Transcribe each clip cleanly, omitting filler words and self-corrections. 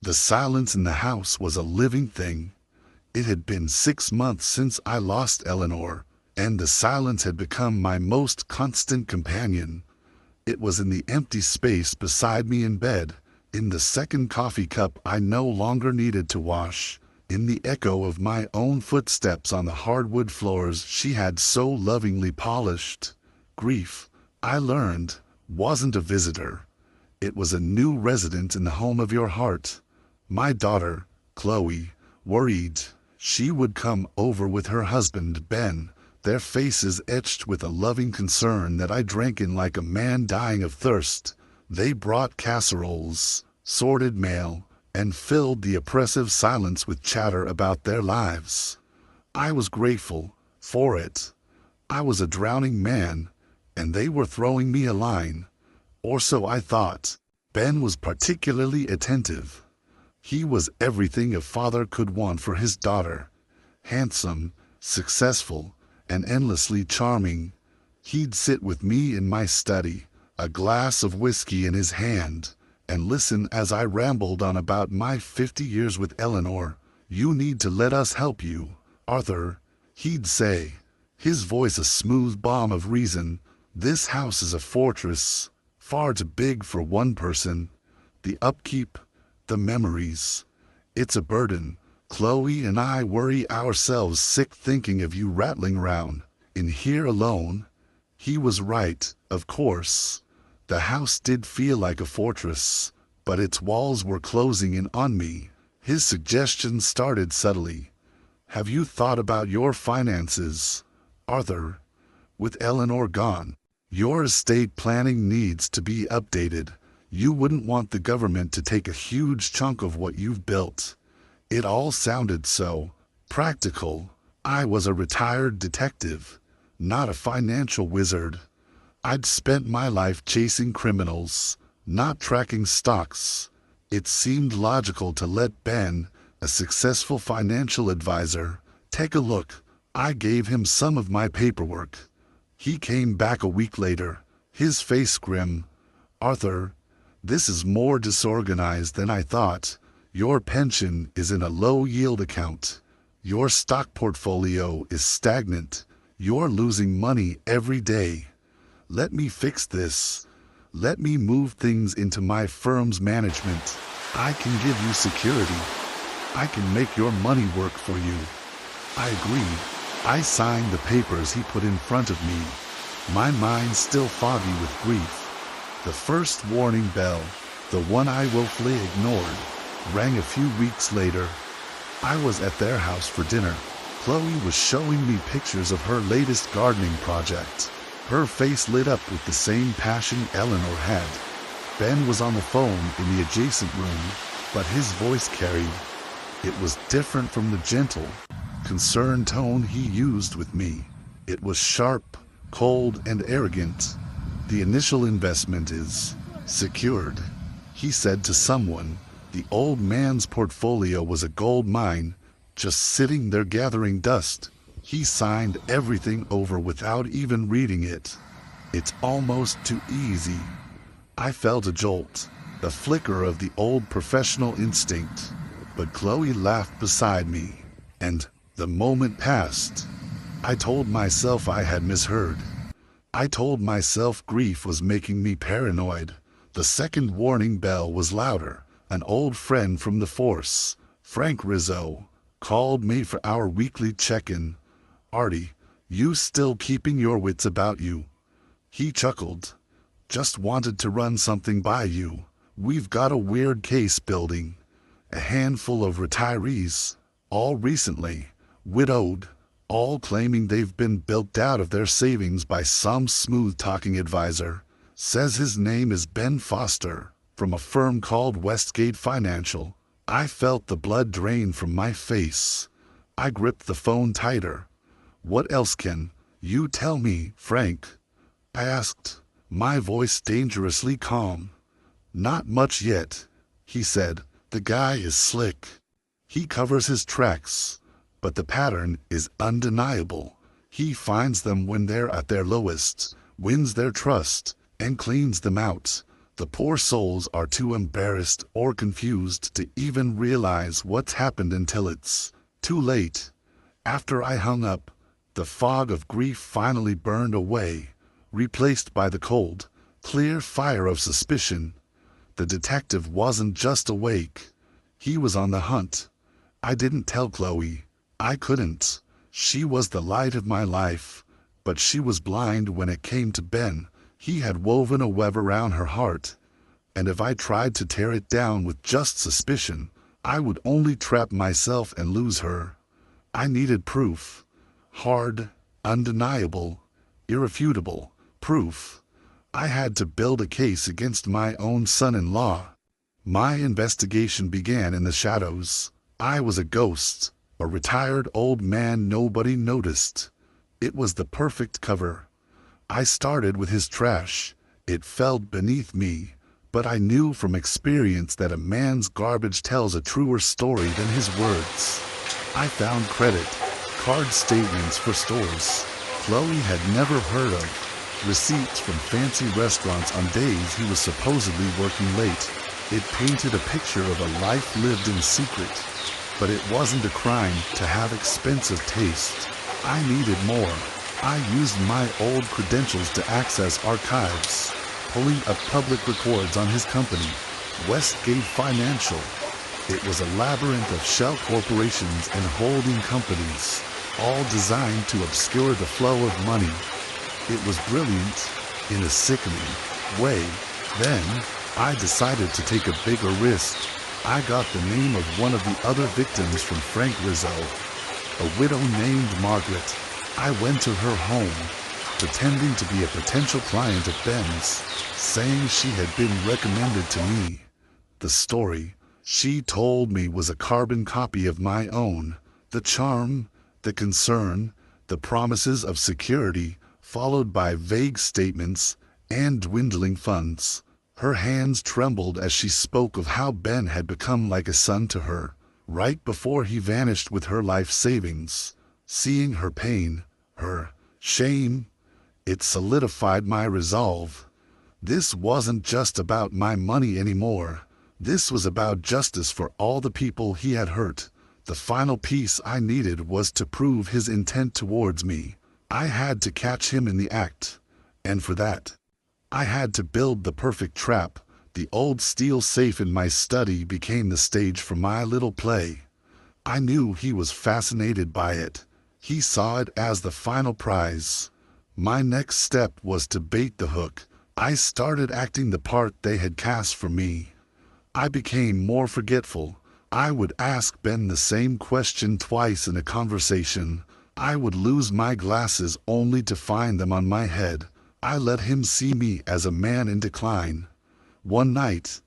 The silence in the house was a living thing. It had been 6 months since I lost Eleanor, and the silence had become my most constant companion. It was in the empty space beside me in bed, in the second coffee cup I no longer needed to wash, in the echo of my own footsteps on the hardwood floors she had so lovingly polished. Grief, I learned, wasn't a visitor. It was a new resident in the home of your heart. My daughter, Chloe, worried. She would come over with her husband, Ben, their faces etched with a loving concern that I drank in like a man dying of thirst. They brought casseroles, sorted mail, and filled the oppressive silence with chatter about their lives. I was grateful for it. I was a drowning man, and they were throwing me a line. Or so I thought. Ben was particularly attentive. He was everything a father could want for his daughter. Handsome, successful, and endlessly charming. He'd sit with me in my study, a glass of whiskey in his hand, and listen as I rambled on about my 50 years with Eleanor. "You need to let us help you, Arthur," he'd say, his voice a smooth balm of reason. "This house is a fortress, far too big for one person. The upkeep, the memories. It's a burden. Chloe and I worry ourselves sick thinking of you rattling round in here alone." He was right, of course. The house did feel like a fortress, but its walls were closing in on me. His suggestion started subtly. "Have you thought about your finances, Arthur? With Eleanor gone, your estate planning needs to be updated. You wouldn't want the government to take a huge chunk of what you've built." It all sounded so practical. I was a retired detective, not a financial wizard. I'd spent my life chasing criminals, not tracking stocks. It seemed logical to let Ben, a successful financial advisor, take a look. I gave him some of my paperwork. He came back a week later, his face grim. "Arthur, this is more disorganized than I thought. Your pension is in a low-yield account. Your stock portfolio is stagnant. You're losing money every day. Let me fix this. Let me move things into my firm's management. I can give you security. I can make your money work for you." I agreed. I signed the papers he put in front of me, my mind still foggy with grief. The first warning bell, the one I willfully ignored, rang a few weeks later. I was at their house for dinner. Chloe was showing me pictures of her latest gardening project. Her face lit up with the same passion Eleanor had. Ben was on the phone in the adjacent room, but his voice carried. It was different from the gentle, concerned tone he used with me. It was sharp, cold, and arrogant. "The initial investment is secured," he said to someone. The old man's portfolio was a gold mine, just sitting there gathering dust. He signed everything over without even reading it. "It's almost too easy." I felt a jolt, the flicker of the old professional instinct. But Chloe laughed beside me, and the moment passed. I told myself I had misheard. I told myself grief was making me paranoid. The second warning bell was louder. An old friend from the force, Frank Rizzo, called me for our weekly check-in. "Artie, you still keeping your wits about you?" He chuckled. "Just wanted to run something by you. We've got a weird case building. A handful of retirees, all recently widowed, all claiming they've been bilked out of their savings by some smooth-talking advisor. Says his name is Ben Foster, from a firm called Westgate Financial." I felt the blood drain from my face. I gripped the phone tighter. "What else can you tell me, Frank?" I asked, my voice dangerously calm. "Not much yet," he said. "The guy is slick. He covers his tracks, but the pattern is undeniable. He finds them when they're at their lowest, wins their trust, and cleans them out. The poor souls are too embarrassed or confused to even realize what's happened until it's too late. After I hung up, the fog of grief finally burned away, replaced by the cold, clear fire of suspicion. The detective wasn't just awake. He was on the hunt. I didn't tell Chloe. I couldn't. She was the light of my life, but she was blind when it came to Ben. He had woven a web around her heart, and if I tried to tear it down with just suspicion, I would only trap myself and lose her. I needed proof. Hard, undeniable, irrefutable proof. I had to build a case against my own son-in-law. My investigation began in the shadows. I was a ghost, a retired old man nobody noticed. It was the perfect cover. I started with his trash. It felt beneath me, but I knew from experience that a man's garbage tells a truer story than his words. I found credit card statements for stores Chloe had never heard of, receipts from fancy restaurants on days he was supposedly working late. It painted a picture of a life lived in secret. But it wasn't a crime to have expensive taste. I needed more. I used my old credentials to access archives, pulling up public records on his company, Westgate Financial. It was a labyrinth of shell corporations and holding companies, all designed to obscure the flow of money. It was brilliant, in a sickening way. Then, I decided to take a bigger risk. I got the name of one of the other victims from Frank Rizzo, a widow named Margaret. I went to her home, pretending to be a potential client of Ben's, saying she had been recommended to me. The story she told me was a carbon copy of my own. The charm, the concern, the promises of security, followed by vague statements and dwindling funds. Her hands trembled as she spoke of how Ben had become like a son to her, right before he vanished with her life savings. Seeing her pain, her shame, it solidified my resolve. This wasn't just about my money anymore. This was about justice for all the people he had hurt. The final piece I needed was to prove his intent towards me. I had to catch him in the act, and for that, I had to build the perfect trap. The old steel safe in my study became the stage for my little play. I knew he was fascinated by it. He saw it as the final prize. My next step was to bait the hook. I started acting the part they had cast for me. I became more forgetful. I would ask Ben the same question twice in a conversation. I would lose my glasses only to find them on my head. I let him see me as a man in decline. One night,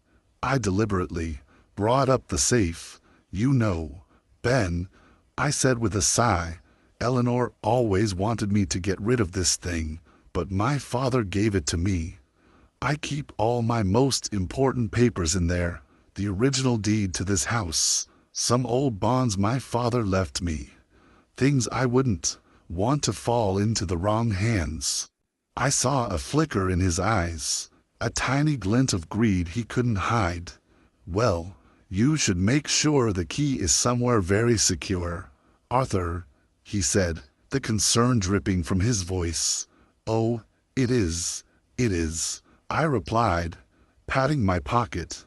I deliberately brought up the safe. "You know, Ben," I said with a sigh, "Eleanor always wanted me to get rid of this thing, but my father gave it to me. I keep all my most important papers in there, the original deed to this house, some old bonds my father left me, things I wouldn't want to fall into the wrong hands." I saw a flicker in his eyes, a tiny glint of greed he couldn't hide. "Well, you should make sure the key is somewhere very secure, Arthur," he said, the concern dripping from his voice. "Oh, it is, I replied, patting my pocket.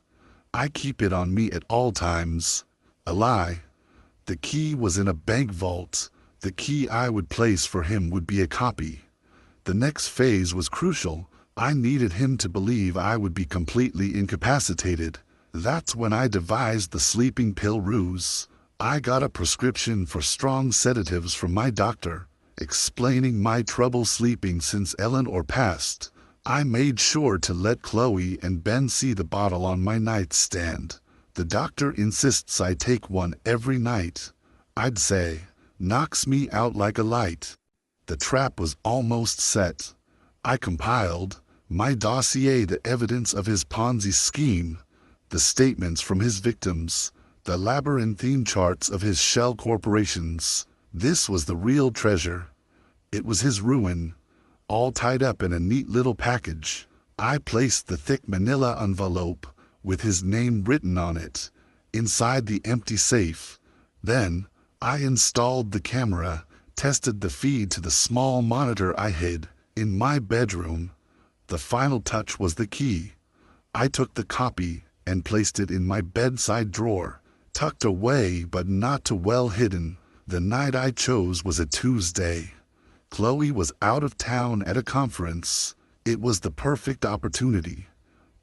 "I keep it on me at all times." A lie. The key was in a bank vault. The key I would place for him would be a copy. The next phase was crucial. I needed him to believe I would be completely incapacitated. That's when I devised the sleeping pill ruse. I got a prescription for strong sedatives from my doctor, explaining my trouble sleeping since Eleanor passed. I made sure to let Chloe and Ben see the bottle on my nightstand. "The doctor insists I take one every night," I'd say. "Knocks me out like a light." The trap was almost set. I compiled my dossier, the evidence of his Ponzi scheme, the statements from his victims, the labyrinthine charts of his shell corporations. This was the real treasure. It was his ruin, all tied up in a neat little package. I placed the thick manila envelope, with his name written on it, inside the empty safe. Then, I installed the camera, tested the feed to the small monitor I hid in my bedroom. The final touch was the key. I took the copy and placed it in my bedside drawer, tucked away but not too well hidden. The night I chose was a Tuesday. Chloe was out of town at a conference. It was the perfect opportunity.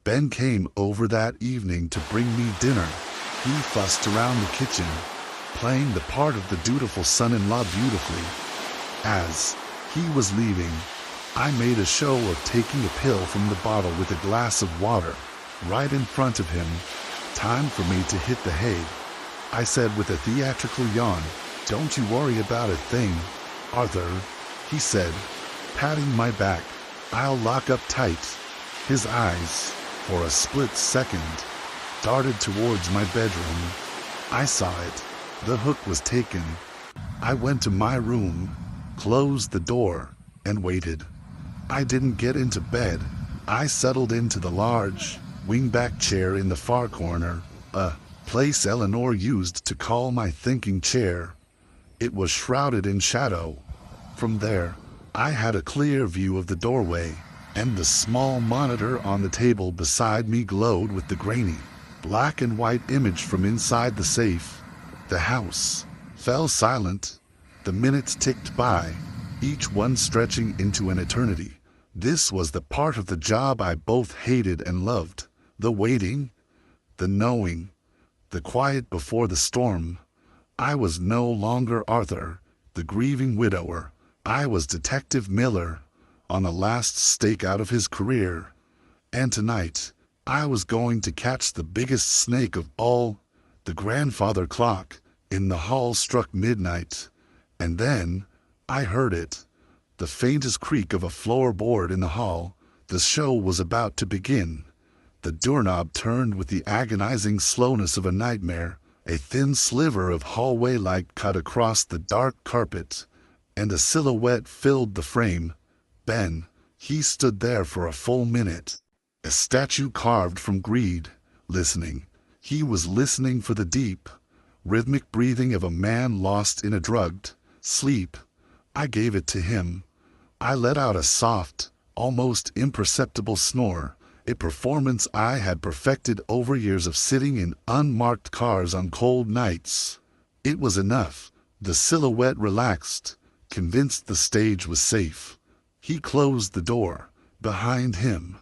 Ben came over that evening to bring me dinner. He fussed around the kitchen, playing the part of the dutiful son-in-law beautifully. As he was leaving, I made a show of taking a pill from the bottle with a glass of water, right in front of him. Time for me to hit the hay, I said with a theatrical yawn. Don't you worry about a thing, Arthur, he said, patting my back. I'll lock up tight. His eyes, for a split second, darted towards my bedroom. I saw it. The hook was taken. I went to my room, closed the door, and waited. I didn't get into bed. I settled into the large, wingback chair in the far corner, a place Eleanor used to call my thinking chair. It was shrouded in shadow. From there, I had a clear view of the doorway, and the small monitor on the table beside me glowed with the grainy, black and white image from inside the safe. The house fell silent. The minutes ticked by, each one stretching into an eternity. This was the part of the job I both hated and loved. The waiting, the knowing, the quiet before the storm. I was no longer Arthur, the grieving widower. I was Detective Miller, on the last stakeout of his career. And tonight, I was going to catch the biggest snake of all. The grandfather clock in the hall struck midnight, and then I heard it. The faintest creak of a floorboard in the hall. The show was about to begin. The doorknob turned with the agonizing slowness of a nightmare. A thin sliver of hallway light cut across the dark carpet, and a silhouette filled the frame. Ben. He stood there for a full minute, a statue carved from greed, listening. He was listening for the deep, rhythmic breathing of a man lost in a drugged sleep. I gave it to him. I let out a soft, almost imperceptible snore, a performance I had perfected over years of sitting in unmarked cars on cold nights. It was enough. The silhouette relaxed, convinced the stage was safe. He closed the door behind him,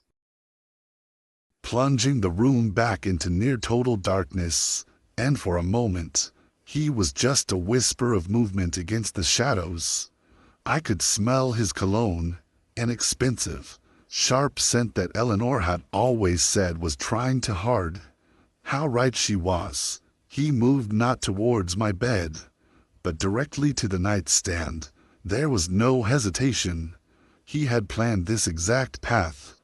plunging the room back into near-total darkness, and for a moment, he was just a whisper of movement against the shadows. I could smell his cologne, an expensive, sharp scent that Eleanor had always said was trying too hard. How right she was. He moved not towards my bed, but directly to the nightstand. There was no hesitation. He had planned this exact path.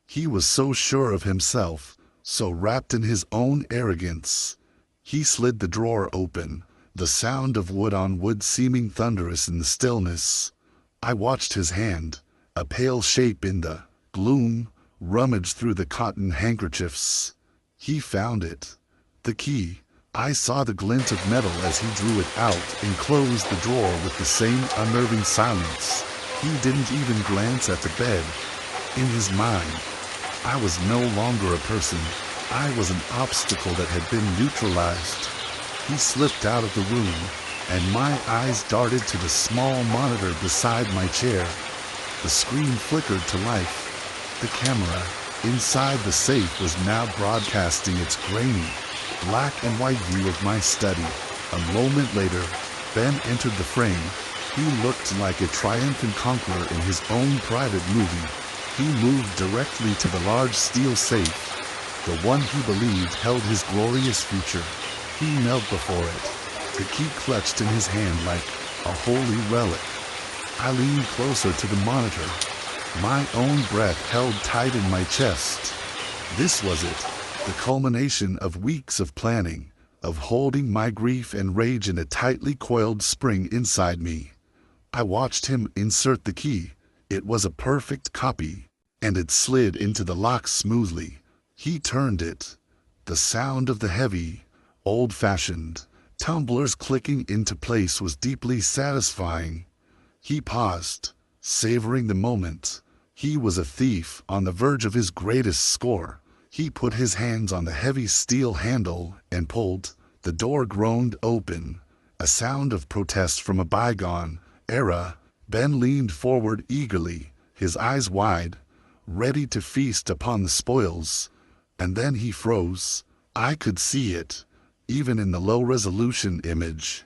He was so sure of himself, so wrapped in his own arrogance. He slid the drawer open, the sound of wood on wood seeming thunderous in the stillness. I watched his hand, a pale shape in the gloom, rummage through the cotton handkerchiefs. He found it. The key. I saw the glint of metal as he drew it out and closed the drawer with the same unnerving silence. He didn't even glance at the bed. In his mind, I was no longer a person. I was an obstacle that had been neutralized. He slipped out of the room, and my eyes darted to the small monitor beside my chair. The screen flickered to life. The camera inside the safe was now broadcasting its grainy, black and white view of my study. A moment later, Ben entered the frame. He looked like a triumphant conqueror in his own private movie. He moved directly to the large steel safe, the one he believed held his glorious future. He knelt before it, the key clutched in his hand like a holy relic. I leaned closer to the monitor, my own breath held tight in my chest. This was it, the culmination of weeks of planning, of holding my grief and rage in a tightly coiled spring inside me. I watched him insert the key. It was a perfect copy. and it slid into the lock smoothly. He turned it. The sound of the heavy, old-fashioned tumblers clicking into place was deeply satisfying. He paused, savoring the moment. He was a thief on the verge of his greatest score. He put his hands on the heavy steel handle and pulled. The door groaned open, a sound of protest from a bygone era. Ben leaned forward eagerly, his eyes wide, ready to feast upon the spoils. And then he froze. I could see it, even in the low-resolution image.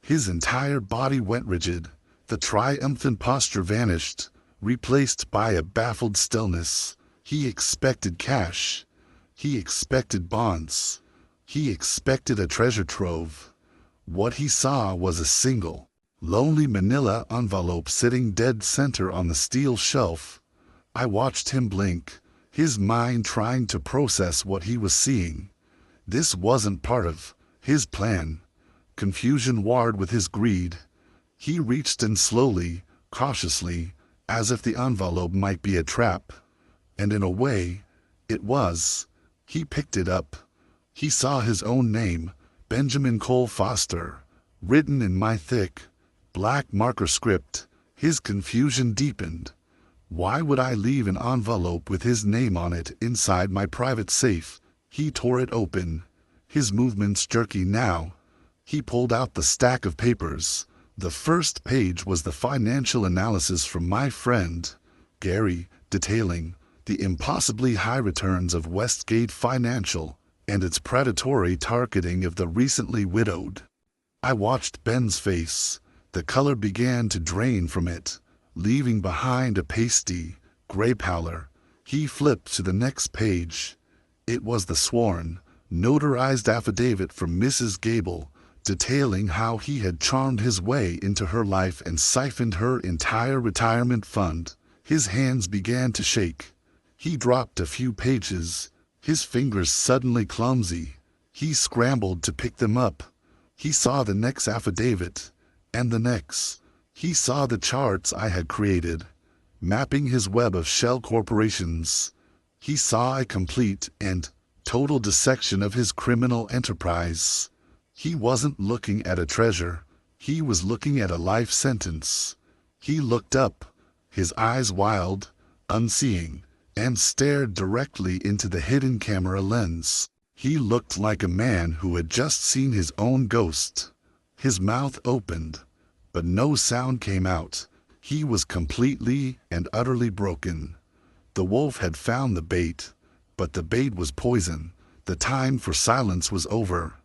His entire body went rigid. The triumphant posture vanished, replaced by a baffled stillness. He expected cash. He expected bonds. He expected a treasure trove. What he saw was a single, lonely manila envelope sitting dead center on the steel shelf. I watched him blink, his mind trying to process what he was seeing. This wasn't part of his plan. Confusion warred with his greed. He reached in slowly, cautiously, as if the envelope might be a trap. And in a way, it was. He picked it up. He saw his own name, Benjamin Cole Foster, written in my thick, black marker script. His confusion deepened. Why would I leave an envelope with his name on it inside my private safe? He tore it open, his movements jerky now. He pulled out the stack of papers. The first page was the financial analysis from my friend, Gary, detailing the impossibly high returns of Westgate Financial and its predatory targeting of the recently widowed. I watched Ben's face. The color began to drain from it, leaving behind a pasty, gray pallor. He flipped to the next page. It was the sworn, notarized affidavit from Mrs. Gable, detailing how he had charmed his way into her life and siphoned her entire retirement fund. His hands began to shake. He dropped a few pages, his fingers suddenly clumsy. He scrambled to pick them up. He saw the next affidavit, and the next. He saw the charts I had created, mapping his web of shell corporations. He saw a complete and total dissection of his criminal enterprise. He wasn't looking at a treasure. He was looking at a life sentence. He looked up, his eyes wild, unseeing, and stared directly into the hidden camera lens. He looked like a man who had just seen his own ghost. His mouth opened, but no sound came out. He was completely and utterly broken. The wolf had found the bait, but the bait was poison. The time for silence was over.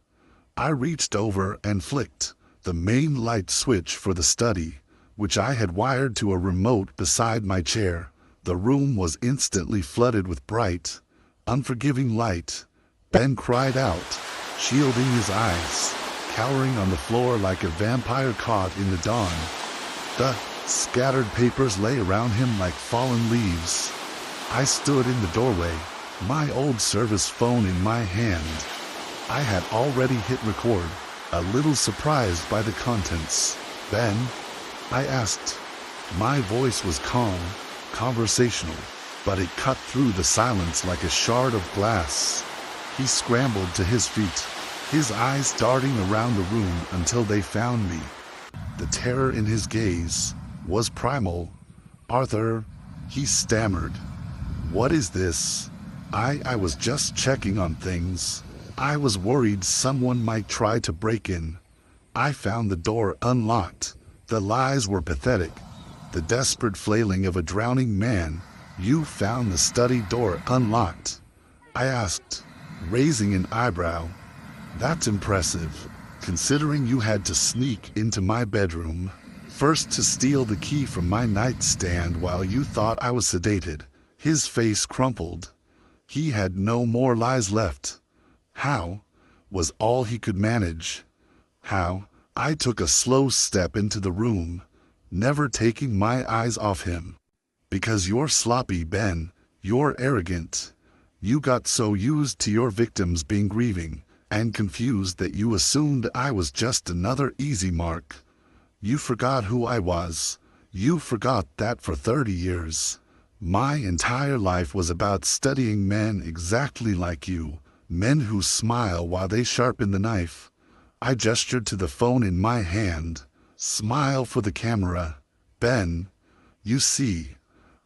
I reached over and flicked the main light switch for the study, which I had wired to a remote beside my chair. The room was instantly flooded with bright, unforgiving light. Ben cried out, shielding his eyes, cowering on the floor like a vampire caught in the dawn. The scattered papers lay around him like fallen leaves. I stood in the doorway, my old service phone in my hand. I had already hit record, a little surprised by the contents. "Ben?" I asked. My voice was calm, conversational, but it cut through the silence like a shard of glass. He scrambled to his feet, his eyes darting around the room until they found me. The terror in his gaze was primal. "Arthur," he stammered. "What is this?" I was just checking on things. I was worried someone might try to break in. I found the door unlocked. The lies were pathetic. The desperate flailing of a drowning man. "You found the study door unlocked?" I asked, raising an eyebrow. "That's impressive, considering you had to sneak into my bedroom, first to steal the key from my nightstand while you thought I was sedated." His face crumpled. He had no more lies left. "How?" was all he could manage. "How?" I took a slow step into the room, never taking my eyes off him. "Because you're sloppy, Ben. You're arrogant. You got so used to your victims being grieving and confused that you assumed I was just another easy mark. You forgot who I was. You forgot that for 30 years, My entire life was about studying men exactly like you, men who smile while they sharpen the knife. I gestured to the phone in my hand. Smile for the camera. Ben, you see,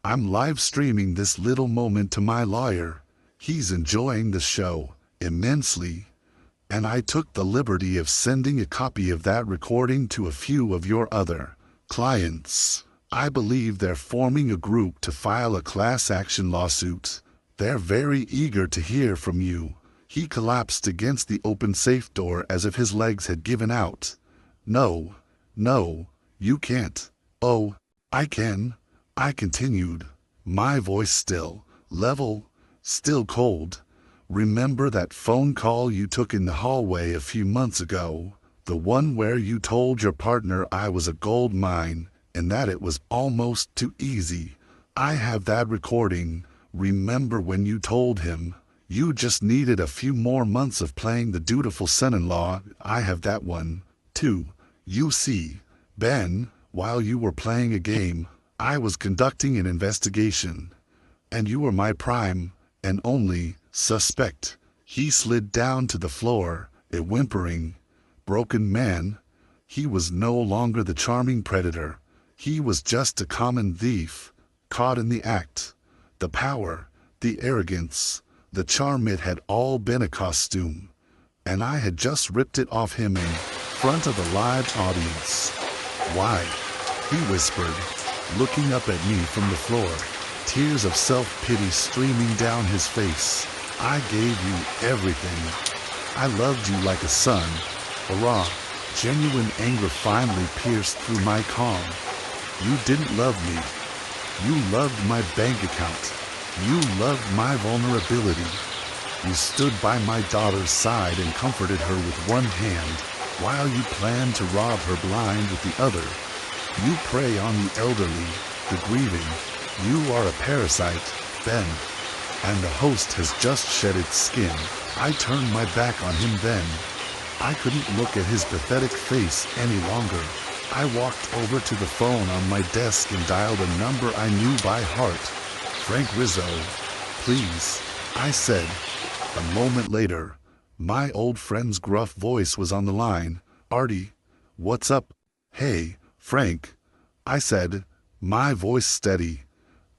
I'm live streaming this little moment to my lawyer. He's enjoying the show immensely. And I took the liberty of sending a copy of that recording to a few of your other clients. I believe they're forming a group to file a class action lawsuit. They're very eager to hear from you. He collapsed against the open safe door as if his legs had given out. No, you can't. Oh, I can, I continued, my voice still, level, still cold. Remember that phone call you took in the hallway a few months ago? The one where you told your partner I was a gold mine and that it was almost too easy. I have that recording. Remember when you told him you just needed a few more months of playing the dutiful son-in-law? I have that one, too. You see, Ben, while you were playing a game, I was conducting an investigation. And you were my prime and only suspect. He slid down to the floor, a whimpering, broken man. He was no longer the charming predator. He was just a common thief, caught in the act. The power, the arrogance, the charm, it had all been a costume. And I had just ripped it off him in front of a live audience. Why? He whispered, looking up at me from the floor, tears of self-pity streaming down his face. I gave you everything. I loved you like a son. A raw, genuine anger finally pierced through my calm. You didn't love me. You loved my bank account. You loved my vulnerability. You stood by my daughter's side and comforted her with one hand, while you planned to rob her blind with the other. You prey on the elderly, the grieving. You are a parasite, Ben. And the host has just shed its skin. I turned my back on him then. I couldn't look at his pathetic face any longer. I walked over to the phone on my desk and dialed a number I knew by heart. Frank Rizzo, please, I said. A moment later, my old friend's gruff voice was on the line. Artie, what's up? Hey, Frank, I said, my voice steady.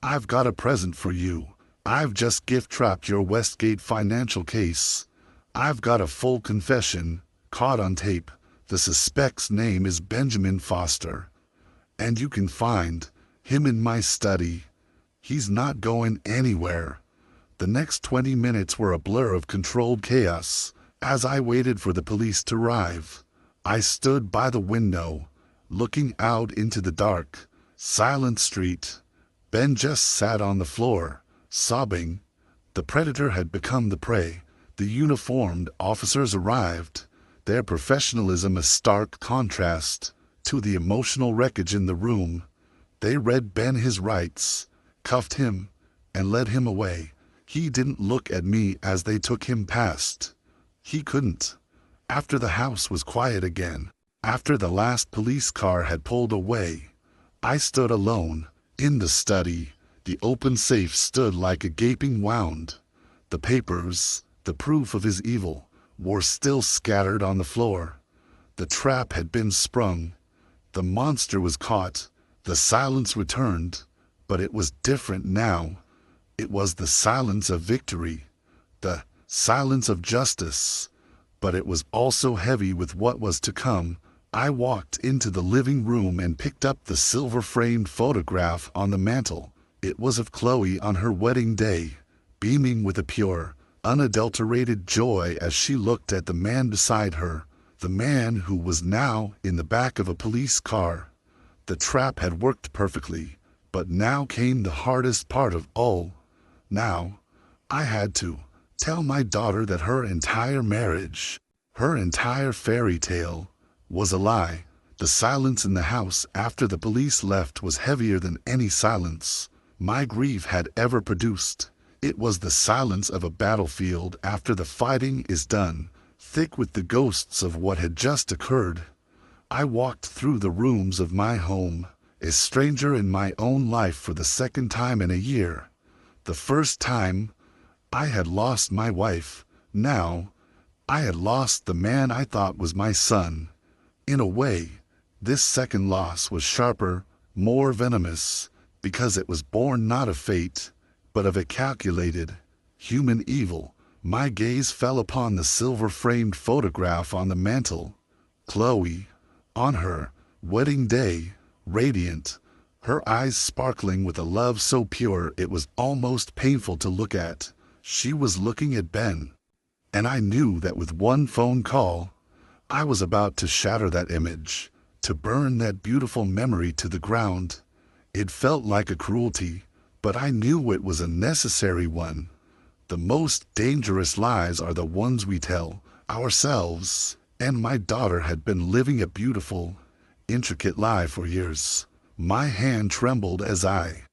I've got a present for you. I've just gift-trapped your Westgate financial case. I've got a full confession, caught on tape. The suspect's name is Benjamin Foster. And you can find him in my study. He's not going anywhere. The next 20 minutes were a blur of controlled chaos. As I waited for the police to arrive, I stood by the window, looking out into the dark, silent street. Ben just sat on the floor, sobbing. The predator had become the prey. The uniformed officers arrived, their professionalism a stark contrast to the emotional wreckage in the room. They read Ben his rights, cuffed him, and led him away. He didn't look at me as they took him past. He couldn't. After the house was quiet again, after the last police car had pulled away, I stood alone in the study. The open safe stood like a gaping wound. The papers, the proof of his evil, were still scattered on the floor. The trap had been sprung. The monster was caught. The silence returned, but it was different now. It was the silence of victory, the silence of justice, but it was also heavy with what was to come. I walked into the living room and picked up the silver-framed photograph on the mantel. It was of Chloe on her wedding day, beaming with a pure, unadulterated joy as she looked at the man beside her, the man who was now in the back of a police car. The trap had worked perfectly, but now came the hardest part of all. Now, I had to tell my daughter that her entire marriage, her entire fairy tale, was a lie. The silence in the house after the police left was heavier than any silence my grief had ever produced. It was the silence of a battlefield after the fighting is done, thick with the ghosts of what had just occurred. I walked through the rooms of my home, A stranger in my own life for the second time in a year. The first time, I had lost my wife. Now, I had lost the man I thought was my son. In a way, this second loss was sharper, more venomous, because it was born not of fate, but of a calculated, human evil. My gaze fell upon the silver-framed photograph on the mantel. Chloe, on her wedding day, radiant, her eyes sparkling with a love so pure it was almost painful to look at. She was looking at Ben. And I knew that with one phone call, I was about to shatter that image, to burn that beautiful memory to the ground. It felt like a cruelty, but I knew it was a necessary one. The most dangerous lies are the ones we tell ourselves, and my daughter had been living a beautiful, intricate lie for years. My hand trembled as I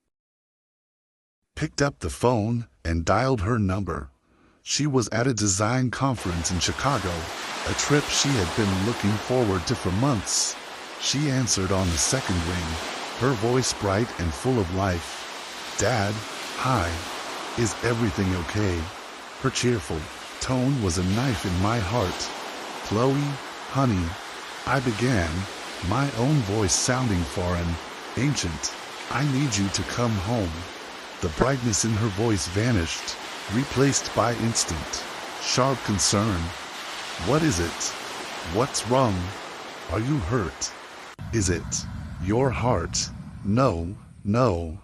picked up the phone and dialed her number. She was at a design conference in Chicago, a trip she had been looking forward to for months. She answered on the second ring, her voice bright and full of life. "Dad, hi. Is everything okay?" Her cheerful tone was a knife in my heart. "Chloe, honey," I began, my own voice sounding foreign, ancient. "I need you to come home." The brightness in her voice vanished, replaced by instant, sharp concern. "What is it? What's wrong? Are you hurt? Is it your heart?" "No, no,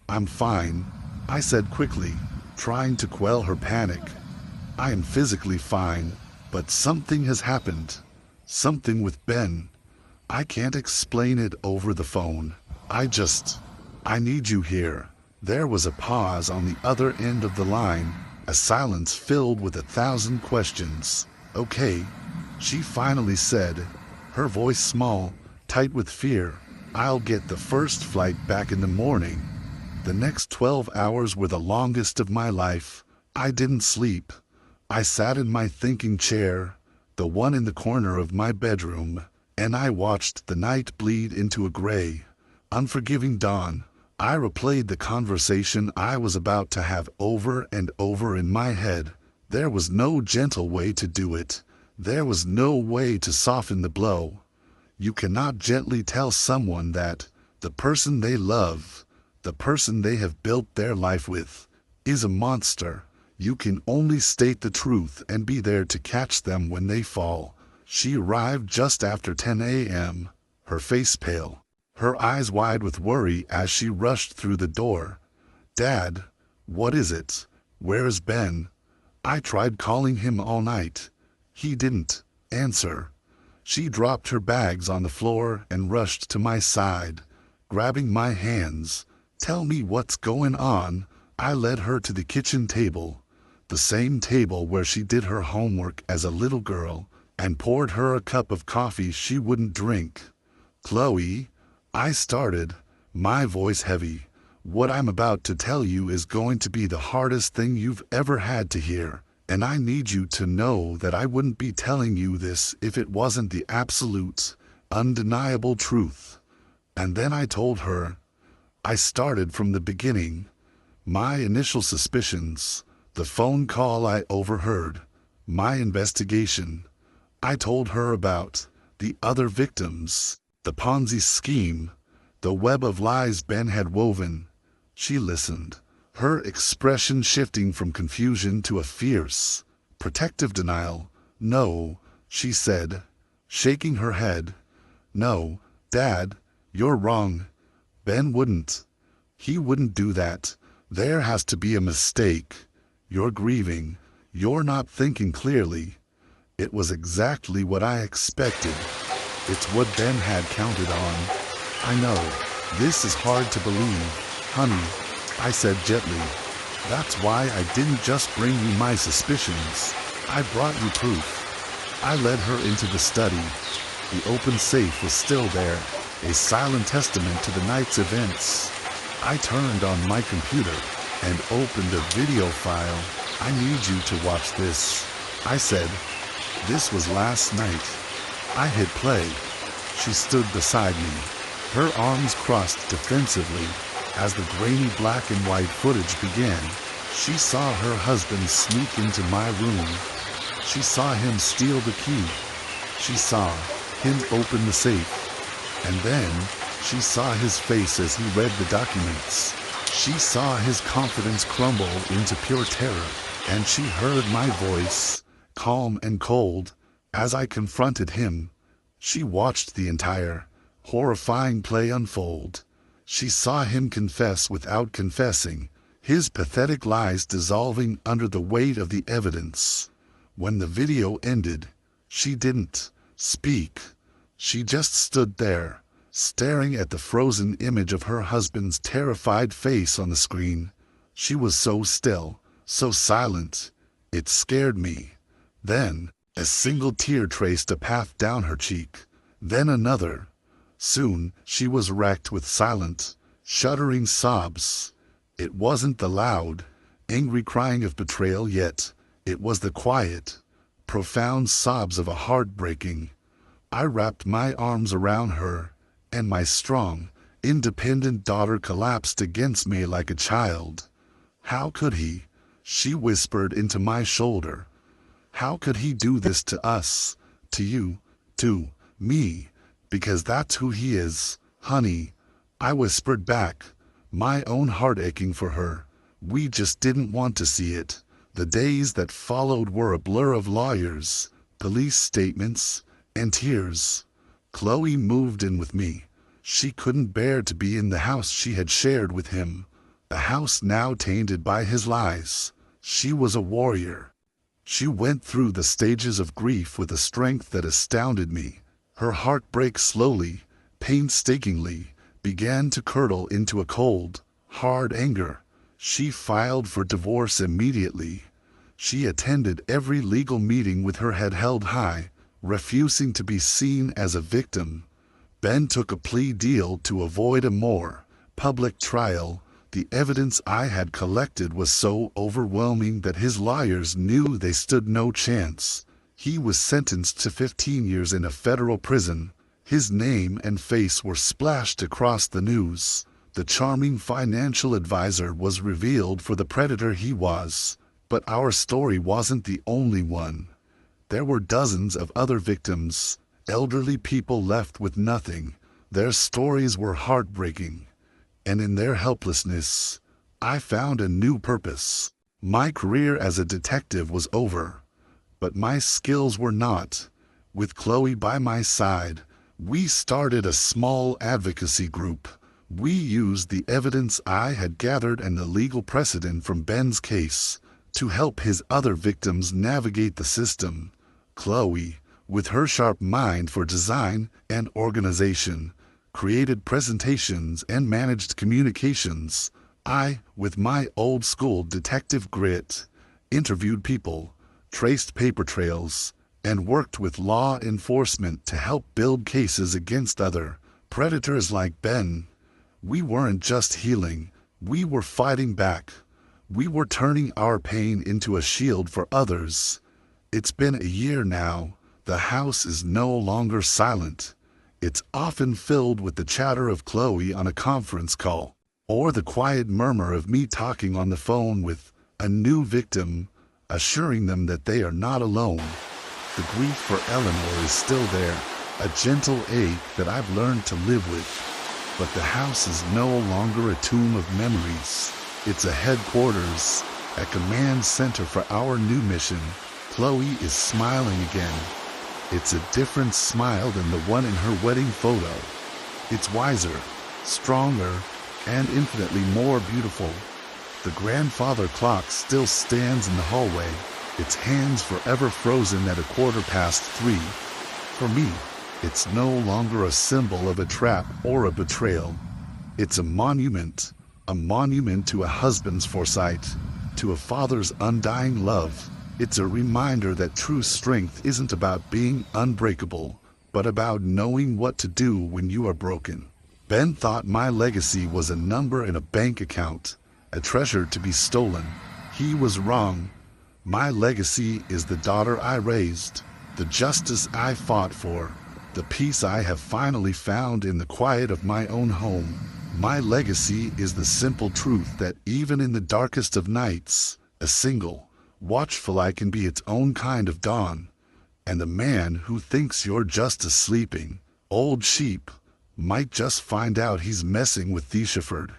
I'm fine," I said quickly, trying to quell her panic. "I am physically fine, but something has happened. Something with Ben. I can't explain it over the phone. I need you here." There was a pause on the other end of the line, a silence filled with 1,000 questions. "Okay," she finally said, her voice small, tight with fear. "I'll get the first flight back in the morning." The next 12 hours were the longest of my life. I didn't sleep. I sat in my thinking chair, the one in the corner of my bedroom, and I watched the night bleed into a gray, unforgiving dawn. I replayed the conversation I was about to have over and over in my head. There was no gentle way to do it. There was no way to soften the blow. You cannot gently tell someone that the person they love, the person they have built their life with, is a monster. You can only state the truth and be there to catch them when they fall. She arrived just after 10 a.m., her face pale, her eyes wide with worry as she rushed through the door. "Dad, what is it? Where's Ben? I tried calling him all night. He didn't answer." She dropped her bags on the floor and rushed to my side, grabbing my hands. "Tell me what's going on." I led her to the kitchen table, the same table where she did her homework as a little girl, and poured her a cup of coffee she wouldn't drink. "Chloe," I started, my voice heavy, "what I'm about to tell you is going to be the hardest thing you've ever had to hear, and I need you to know that I wouldn't be telling you this if it wasn't the absolute, undeniable truth." And then I told her. I started from the beginning. My initial suspicions, the phone call I overheard, my investigation. I told her about the other victims, the Ponzi scheme, the web of lies Ben had woven. She listened, her expression shifting from confusion to a fierce, protective denial. "No," she said, shaking her head. "No, Dad, you're wrong. Ben wouldn't. He wouldn't do that. There has to be a mistake. You're grieving. You're not thinking clearly." It was exactly what I expected. It's what Ben had counted on. "I know. This is hard to believe, honey," I said gently. "That's why I didn't just bring you my suspicions. I brought you proof." I led her into the study. The open safe was still there, a silent testament to the night's events. I turned on my computer and opened a video file. "I need you to watch this," I said. "This was last night." I hit play. She stood beside me, Her arms crossed defensively. As the grainy black and white footage began, she saw her husband sneak into my room. She saw him steal the key. She saw him open the safe. And then she saw his face as he read the documents. She saw his confidence crumble into pure terror. And she heard my voice, calm and cold, as I confronted him. She watched the entire, horrifying play unfold. She saw him confess without confessing, his pathetic lies dissolving under the weight of the evidence. When the video ended, she didn't speak. She just stood there, staring at the frozen image of her husband's terrified face on the screen. She was so still, so silent, it scared me. Then, a single tear traced a path down her cheek, then another. Soon, she was racked with silent, shuddering sobs. It wasn't the loud, angry crying of betrayal yet. It was the quiet, profound sobs of a heart breaking. I wrapped my arms around her, and my strong, independent daughter collapsed against me like a child. How could he? She whispered into my shoulder. How could he do this to us, to you, to me? Because that's who he is, honey. I whispered back, my own heart aching for her. We just didn't want to see it. The days that followed were a blur of lawyers, police statements, and tears. Chloe moved in with me. She couldn't bear to be in the house she had shared with him, a house now tainted by his lies. She was a warrior. She went through the stages of grief with a strength that astounded me. Her heartbreak slowly, painstakingly, began to curdle into a cold, hard anger. She filed for divorce immediately. She attended every legal meeting with her head held high, refusing to be seen as a victim. Ben took a plea deal to avoid a more public trial. The evidence I had collected was so overwhelming that his lawyers knew they stood no chance. He was sentenced to 15 years in a federal prison. His name and face were splashed across the news. The charming financial advisor was revealed for the predator he was. But our story wasn't the only one. There were dozens of other victims, elderly people left with nothing. Their stories were heartbreaking. And in their helplessness, I found a new purpose. My career as a detective was over, but my skills were not. With Chloe by my side, we started a small advocacy group. We used the evidence I had gathered and the legal precedent from Ben's case to help his other victims navigate the system. Chloe, with her sharp mind for design and organization, created presentations and managed communications. I, with my old-school detective grit, interviewed people, traced paper trails, and worked with law enforcement to help build cases against other predators like Ben. We weren't just healing, we were fighting back. We were turning our pain into a shield for others. It's been a year now. The house is no longer silent. It's often filled with the chatter of Chloe on a conference call, or the quiet murmur of me talking on the phone with a new victim, assuring them that they are not alone. The grief for Eleanor is still there, a gentle ache that I've learned to live with. But the house is no longer a tomb of memories. It's a headquarters, a command center for our new mission. Chloe is smiling again. It's a different smile than the one in her wedding photo. It's wiser, stronger, and infinitely more beautiful. The grandfather clock still stands in the hallway, its hands forever frozen at 3:15. For me, it's no longer a symbol of a trap or a betrayal. It's a monument to a husband's foresight, to a father's undying love. It's a reminder that true strength isn't about being unbreakable, but about knowing what to do when you are broken. Ben thought my legacy was a number in a bank account, a treasure to be stolen. He was wrong. My legacy is the daughter I raised, the justice I fought for, the peace I have finally found in the quiet of my own home. My legacy is the simple truth that even in the darkest of nights, a single, watchful eye can be its own kind of dawn. And the man who thinks you're just a sleeping, old sheep might just find out he's messing with the shepherd.